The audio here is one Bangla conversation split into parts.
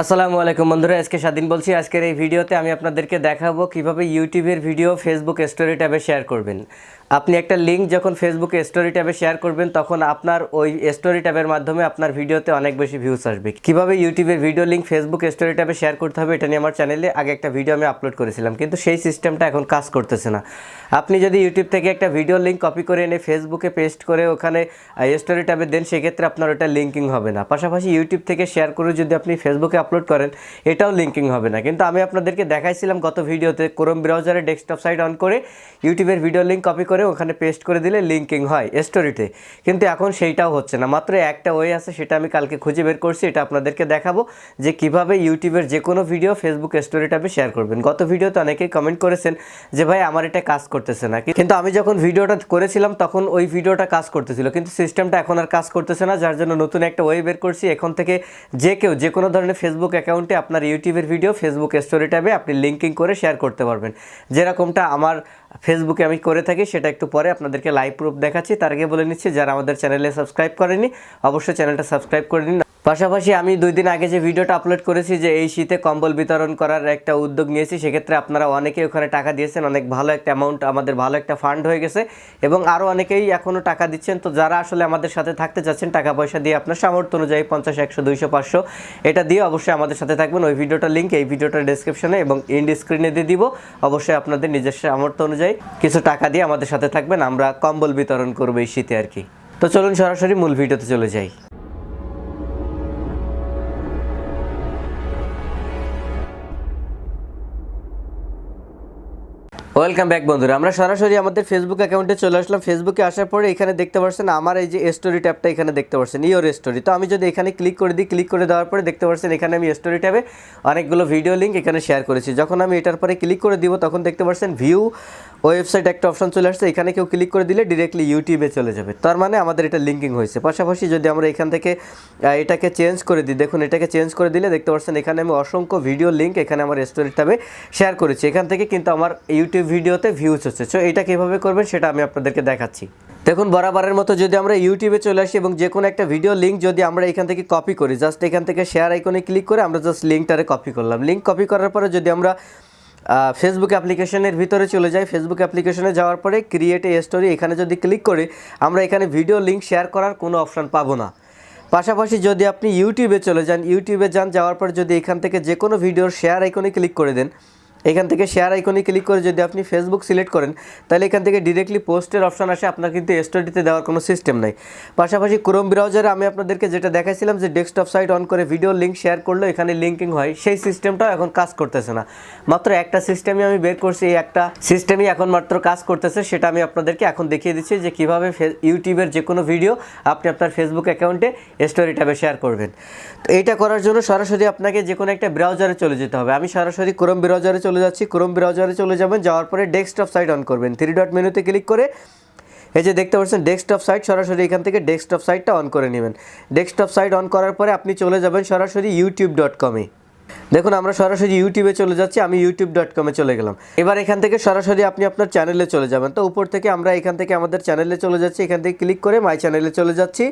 আসসালামু আলাইকুম বন্ধুরা, আজকে স্বাধীন বলছি। আজকের এই ভিডিওতে আমি আপনাদেরকে দেখাবো কিভাবে ইউটিউবের ভিডিও ফেসবুক স্টোরি ট্যাবে শেয়ার করবেন। আপনি একটা লিঙ্ক যখন ফেসবুকে স্টোরি ট্যাবে শেয়ার করবেন তখন আপনার ওই স্টোরি ট্যাবের মাধ্যমে আপনার ভিডিওতে অনেক বেশি ভিউজ আসবে। কিভাবে ইউটিউবের ভিডিও লিঙ্ক ফেসবুক স্টোরি ট্যাবে শেয়ার করতে হবে এটা নিয়ে আমার চ্যানেলে আগে একটা ভিডিও আমি আপলোড করেছিলাম, কিন্তু সেই সিস্টেমটা এখন কাজ করতেছে না। আপনি যদি ইউটিউব থেকে একটা ভিডিও লিঙ্ক কপি করে এনে ফেসবুকে পেস্ট করে ওখানে স্টোরি ট্যাবে দেন, সেক্ষেত্রে আপনার ওটা লিঙ্কিং হবে না। পাশাপাশি ইউটিউব থেকে শেয়ার করে যদি আপনি ফেসবুকে আপলোড করেন এটাও লিঙ্কিং হবে না। কিন্তু আমি আপনাদেরকে দেখাইছিলাম গত ভিডিওতে ক্রোম ব্রাউজারে ডেস্কটপ সাইট অন করে ইউটিউবের ভিডিও লিঙ্ক কপি করে ওখানে পেস্ট করে দিলে লিঙ্কিং হয় স্টোরিতে, কিন্তু এখন সেইটাও হচ্ছে না। মাত্র একটা ওয়ে আছে, সেটা আমি কালকে খুঁজে বের করছি, এটা আপনাদেরকে দেখাবো যে কিভাবে ইউটিউবের যে কোনো ভিডিও ফেসবুক স্টোরি ট্যাবে শেয়ার করবেন। গত ভিডিওতে অনেকেই কমেন্ট করেছেন যে ভাই আমার এটা কাজ করতেছে না, কিন্তু আমি যখন ভিডিওটা করেছিলাম তখন ওই ভিডিওটা কাজ করতেছিল, কিন্তু সিস্টেমটা এখন আর কাজ করতেছে না, যার জন্য নতুন একটা ওয়ে বের করছি। এখন থেকে যে কেউ যে কোনো ধরনের ফেসবুক অ্যাকাউন্টে আপনার ইউটিউবের ভিডিও ফেসবুক স্টোরি ট্যাবে আপনি লিঙ্কিং করে শেয়ার করতে পারবেন, যেরকমটা আমার ফেসবুকে আমি করে থাকি। সেটা একটু পরে আপনাদেরকে লাইভ প্রুফ দেখাচ্ছি। তার আগে বলে নিচ্ছি, যারা আমাদের চ্যানেলে সাবস্ক্রাইব করেনি অবশ্যই চ্যানেলটা সাবস্ক্রাইব করে নিন। পাশাপাশি আমি 2 দিন আগে যে ভিডিওটা আপলোড করেছি যে এই শীতে কম্বল বিতরণ করার একটা উদ্যোগ নিয়েছি, সেক্ষেত্রে আপনারা অনেকেই ওখানে টাকা দিয়েছেন, অনেক ভালো একটা অ্যামাউন্ট, আমাদের ভালো একটা ফান্ড হয়ে গেছে এবং আরও অনেকেই এখনও টাকা দিচ্ছেন। তো যারা আসলে আমাদের সাথে থাকতে চাচ্ছেন, টাকা পয়সা দিয়ে আপনার সামর্থ্য অনুযায়ী 50, 100, 200, 500 এটা দিয়ে অবশ্যই আমাদের সাথে থাকবেন। ওই ভিডিওটার লিঙ্ক এই ভিডিওটার ডেসক্রিপশনে এবং এন্ড স্ক্রিনে দিয়ে দিব। অবশ্যই আপনাদের নিজস্ব সামর্থ্য অনুযায়ী কিছু টাকা দিয়ে আমাদের সাথে থাকবেন, আমরা কম্বল বিতরণ করবো এই শীতে আর কি। তো চলুন সরাসরি মূল ভিডিওতে চলে যাই। ওয়েলকাম ব্যাক বন্ধুরা, আমরা সরাসরি আমাদের ফেসবুক অ্যাকাউন্টে চলে আসলাম। ফেসবুকে আসার পরে এখানে দেখতে পাচ্ছেন আমার এই যে স্টোরি ট্যাবটা এখানে দেখতে পাচ্ছেন ইওর স্টোরি। তো আমি যদি এখানে ক্লিক করে দিই, ক্লিক করে দেওয়ার পরে দেখতে পাচ্ছেন এখানে আমি স্টোরি ট্যাবে অনেকগুলো ভিডিও লিঙ্ক এখানে শেয়ার করেছি। যখন আমি এটার পরে ক্লিক করে দিব তখন দেখতে পাচ্ছেন ভিউ ওয়েবসাইট একটা অপশন চলে আসছে। এখানে কেউ ক্লিক করে দিলে ডিরেক্টলি ইউটিউবে চলে যাবে, তার মানে আমাদের এটা লিঙ্কিং হয়েছে। পাশাপাশি যদি আমরা এখান থেকে এটাকে চেঞ্জ করে দিই, দেখুন এটাকে চেঞ্জ করে দিলে দেখতে পাচ্ছেন এখানে আমি অসংখ্য ভিডিও লিঙ্ক এখানে আমার স্টোরি ট্যাবে শেয়ার করেছি। এখান থেকে কিন্তু আমার ইউটিউব ভিডিওতে ভিউজ হচ্ছে। সো এটা কীভাবে করবেন সেটা আমি আপনাদেরকে দেখাচ্ছি। দেখুন বরাবরের মতো যদি আমরা ইউটিউবে চলে আসি এবং যে কোনো একটা ভিডিও লিঙ্ক যদি আমরা এখান থেকে কপি করি, জাস্ট এখান থেকে শেয়ার আইকনে ক্লিক করে আমরা জাস্ট লিঙ্কটারে কপি করলাম। লিঙ্ক কপি করার পরে যদি আমরা ফেসবুক অ্যাপ্লিকেশনের ভিতরে চলে যাই, ফেসবুক অ্যাপ্লিকেশনে যাওয়ার পরে ক্রিয়েট এ স্টোরি এখানে যদি ক্লিক করি আমরা এখানে ভিডিও লিঙ্ক শেয়ার করার কোনো অপশান পাবো না। পাশাপাশি যদি আপনি ইউটিউবে চলে যান, যাওয়ার পর যদি এখান থেকে যে কোনো ভিডিওর শেয়ার আইকনে ক্লিক করে দেন, এখান থেকে শেয়ার আইকনে ক্লিক করে যদি আপনি ফেসবুক সিলেক্ট করেন তাহলে এখান থেকে ডিরেক্টলি পোস্টের অপশান আসে, আপনার কিন্তু স্টোরিতে দেওয়ার কোনো সিস্টেম নাই। পাশাপাশি ক্রোম ব্রাউজারে আমি আপনাদেরকে যেটা দেখাইছিলাম যে ডেস্কটপ সাইট অন করে ভিডিও লিঙ্ক শেয়ার করলে এখানে লিঙ্কিং হয়, সেই সিস্টেমটাও এখন কাজ করতেছে না। মাত্র একটা সিস্টেমই আমি বের করছি, এই একটা সিস্টেমই এখন মাত্র কাজ করতেছে, সেটা আমি আপনাদেরকে এখন দেখিয়ে দিচ্ছি যে কীভাবে ইউটিউবের যে কোনো ভিডিও আপনি আপনার ফেসবুক অ্যাকাউন্টে স্টোরি ট্যাবে শেয়ার করবেন। তো এইটা করার জন্য সরাসরি আপনাকে যে কোনো একটা ব্রাউজারে চলে যেতে হবে। আমি সরাসরি ক্রোম ব্রাউজারে চলে যাচ্ছি। ক্রোম ব্রাউজারে চলে যাবেন, যাওয়ার পরে ডেস্কটপ সাইট অন করবেন, 3 ডট মেনুতে ক্লিক করে এই যে দেখতে পাচ্ছেন ডেস্কটপ সাইট, সরাসরি এখান থেকে ডেস্কটপ সাইটটা অন করে নেবেন। ডেস্কটপ সাইট অন করার পরে আপনি চলে যাবেন সরাসরি youtube.com-এ। দেখুন আমরা সরাসরি ইউটিউবে চলে যাচ্ছি, আমি youtube.com-এ চলে গেলাম। এবার এখান থেকে সরাসরি আপনি আপনার চ্যানেলে চলে যাবেন। তো উপর থেকে আমরা এখান থেকে আমাদের চ্যানেলে চলে যাচ্ছি, এখান থেকে ক্লিক করে মাই চ্যানেলে চলে যাচ্ছি।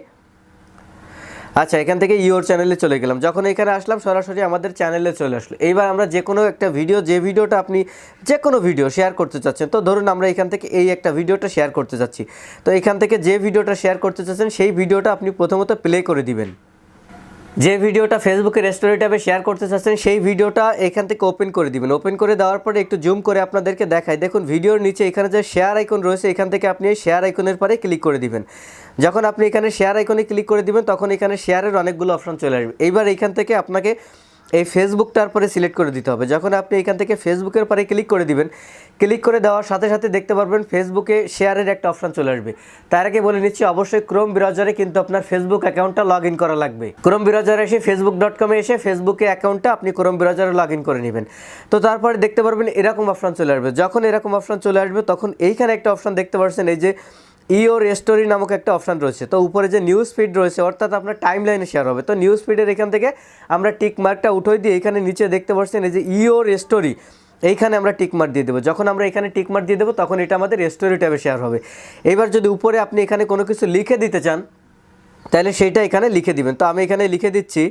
আচ্ছা, এখান থেকে ইওর চ্যানেলে চলে গেলাম। যখন এখানে আসলাম সরাসরি আমাদের চ্যানেলে চলে আসলো। এইবার আমরা যে কোনো একটা ভিডিও, যে ভিডিওটা আপনি যে কোনো ভিডিও শেয়ার করতে চাচ্ছেন, তো ধরুন আমরা এখান থেকে এই একটা ভিডিওটা শেয়ার করতে চাচ্ছি, তো এখান থেকে যে ভিডিওটা শেয়ার করতে চাচ্ছেন সেই ভিডিওটা আপনি প্রথমত প্লে করে দিবেন। যে ভিডিওটা ফেসবুকের স্টোরি ট্যাবে শেয়ার করতে চাচ্ছেন সেই ভিডিওটা এখান থেকে ওপেন করে দিবেন। ওপেন করে দেওয়ার পরে একটু জুম করে আপনাদেরকে দেখাই, দেখুন ভিডিওর নিচে এখানে যে শেয়ার আইকন রয়েছে এখান থেকে আপনি এই শেয়ার আইকনের পরে ক্লিক করে দিবেন। যখন আপনি এখানে শেয়ার আইকনে ক্লিক করে দিবেন তখন এখানে শেয়ারের অনেকগুলো অপশন চলে আসবে। এইবার এখান থেকে আপনাকে এই ফেসবুকটার পরে সিলেক্ট করে দিতে হবে। যখন আপনি এখান থেকে ফেসবুকের পরে ক্লিক করে দিবেন, ক্লিক করে দেওয়ার সাথে সাথে দেখতে পারবেন ফেসবুকে শেয়ারের একটা অপশন চলে আসবে। তার আগে বলে নিচ্ছি অবশ্যই ক্রোম ব্রাউজারে কিন্তু আপনার ফেসবুক অ্যাকাউন্টটা লগ ইন করা লাগবে। ক্রোম ব্রাউজারে এসে facebook.com-এ এসে ফেসবুকে অ্যাকাউন্টটা আপনি ক্রোম ব্রাউজারে লগ ইন করে নেবেন। তো তারপরে দেখতে পারবেন এরকম অপশন চলে আসবে। যখন এরকম অপশন চলে আসবে তখন এইখানে একটা অপশন দেখতে পাচ্ছেন, এই যে ইওর স্টোরি নামক একটা অপশান রয়েছে। তো উপরে যে নিউজ ফিড রয়েছে অর্থাৎ আপনার টাইম লাইনে শেয়ার হবে। তো নিউজ ফিডের এখান থেকে আমরা টিক মার্কটা উঠে দিয়ে এখানে নিচে দেখতে পাচ্ছেন এই যে ইওর স্টোরি, এইখানে আমরা টিক মার্ক দিয়ে দেবো। যখন আমরা এখানে টিক মার্ক দিয়ে দেবো তখন এটা আমাদের স্টোরি ট্যাবে শেয়ার হবে। এবার যদি উপরে আপনি এখানে কোনো কিছু লিখে দিতে চান তাহলে সেইটা এখানে লিখে দিবেন। তো আমি এখানে লিখে দিচ্ছি,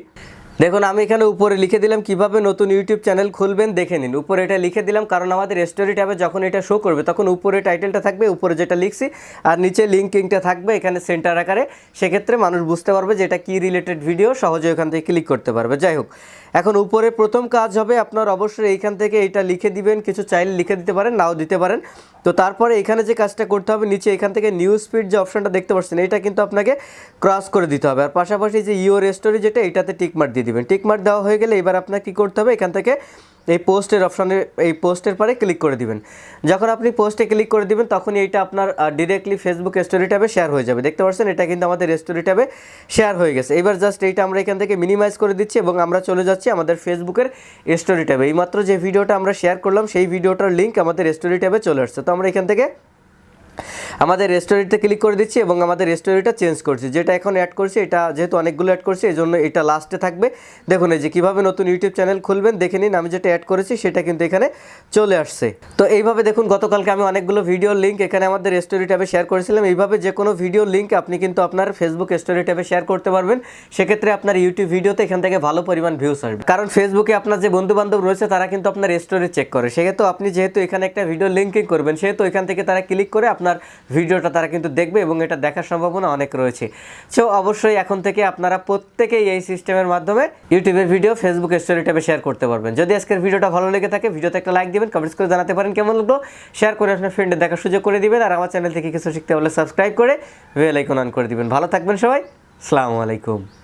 দেখুন আমি এখানে উপরে লিখে দিলাম কিভাবে নতুন ইউটিউব চ্যানেল খুলবেন দেখে নিন। উপরে এটা লিখে দিলাম কারণ আমাদের স্টোরি ট্যাবে যখন এটা শো করবে তখন উপরে টাইটেলটা থাকবে, উপরে যেটা লিখছি, আর নিচে লিঙ্কিংটা থাকবে এখানে সেন্টার আকারে। সেক্ষেত্রে মানুষ বুঝতে পারবে যে এটা কি রিলেটেড ভিডিও, সহজে ওখান থেকে ক্লিক করতে পারবে। যাই হোক, এখন উপরে প্রথম কাজ হবে আপনার অবশ্যই এইখান থেকে এটা লিখে দিবেন, কিছু চাইলে লিখে দিতে পারেন, নাও দিতে পারেন। তো তারপরে এখানে যে কাজটা করতে হবে, নিচে এখান থেকে নিউজ ফিড যে অপশনটা দেখতে পাচ্ছেন এটা কিন্তু আপনাকে ক্রস করে দিতে হবে। আর পাশাপাশি যে ইওর স্টোরি যেটা, এটাতে টিকমার্ক দিয়ে দিবেন। টিকমার্ক দেওয়া হয়ে গেলে এবার আপনার কী করতে হবে, এখান থেকে এই পোস্টের অপশানে, এই পোস্টের পরে ক্লিক করে দিবেন। যখন আপনি পোস্টে ক্লিক করে দিবেন তখনই এইটা আপনার ডিরেক্টলি ফেসবুক স্টোরি ট্যাবে শেয়ার হয়ে যাবে। দেখতে পাচ্ছেন এটা কিন্তু আমাদের স্টোরি ট্যাবে শেয়ার হয়ে গেছে। এবার জাস্ট এইটা আমরা এখান থেকে মিনিমাইজ করে দিচ্ছি এবং আমরা চলে যাচ্ছি আমাদের ফেসবুকের স্টোরি ট্যাবে। এইমাত্র যে ভিডিওটা আমরা শেয়ার করলাম সেই ভিডিওটার লিঙ্ক আমাদের স্টোরি ট্যাবে চলে আসছে। তো আমরা এখান থেকে আমাদের স্টোরিতে ক্লিক করে দিচ্ছি এবং আমাদের স্টোরিটা চেঞ্জ করছি। যেটা এখন অ্যাড করছি, এটা যেহেতু অনেকগুলো অ্যাড করছি এই জন্য এটা লাস্টে থাকবে। দেখুন এই যে কীভাবে নতুন ইউটিউব চ্যানেল খুলবেন দেখে নিন, আমি যেটা অ্যাড করেছি সেটা কিন্তু এখানে চলে আসছে। তো এইভাবে দেখুন গতকালকে আমি অনেকগুলো ভিডিওর লিঙ্ক এখানে আমাদের স্টোরি ট্যাবে শেয়ার করেছিলাম। এইভাবে যে কোনো ভিডিওর লিঙ্ক আপনি কিন্তু আপনার ফেসবুক স্টোরি ট্যাবে শেয়ার করতে পারবেন। সেক্ষেত্রে আপনার ইউটিউব ভিডিওতে এখান থেকে ভালো পরিমাণ ভিউস আসবে, কারণ ফেসবুকে আপনার যে বন্ধুবান্ধব রয়েছে তারা কিন্তু আপনার স্টোরি চেক করে। সেক্ষেত্রে আপনি যেহেতু এখানে একটা ভিডিও লিঙ্কিং করবেন, সেহেতু এখান থেকে তারা ক্লিক করে আপনার ভিডিওটা তারা কিন্তু দেখবে এবং এটা দেখার সম্ভাবনা অনেক রয়েছে। সো অবশ্যই এখন থেকে আপনারা প্রত্যেকেই এই সিস্টেমের মাধ্যমে ইউটিউবের ভিডিও ফেসবুক স্টোরি ট্যাবে শেয়ার করতে পারবেন। যদি আজকের ভিডিওটা ভালো লেগে থাকে ভিডিওতে একটা লাইক দিবেন, কমেন্টস করে জানাতে পারেন কেমন লাগলো, শেয়ার করে আপনার ফ্রেন্ডের দেখার সুযোগ করে দিবেন। আর আমার চ্যানেল থেকে কিছু শিখতে হলে সাবস্ক্রাইব করে বেল আইকন অন করে দিবেন। ভালো থাকবেন সবাই, আসসালামু আলাইকুম।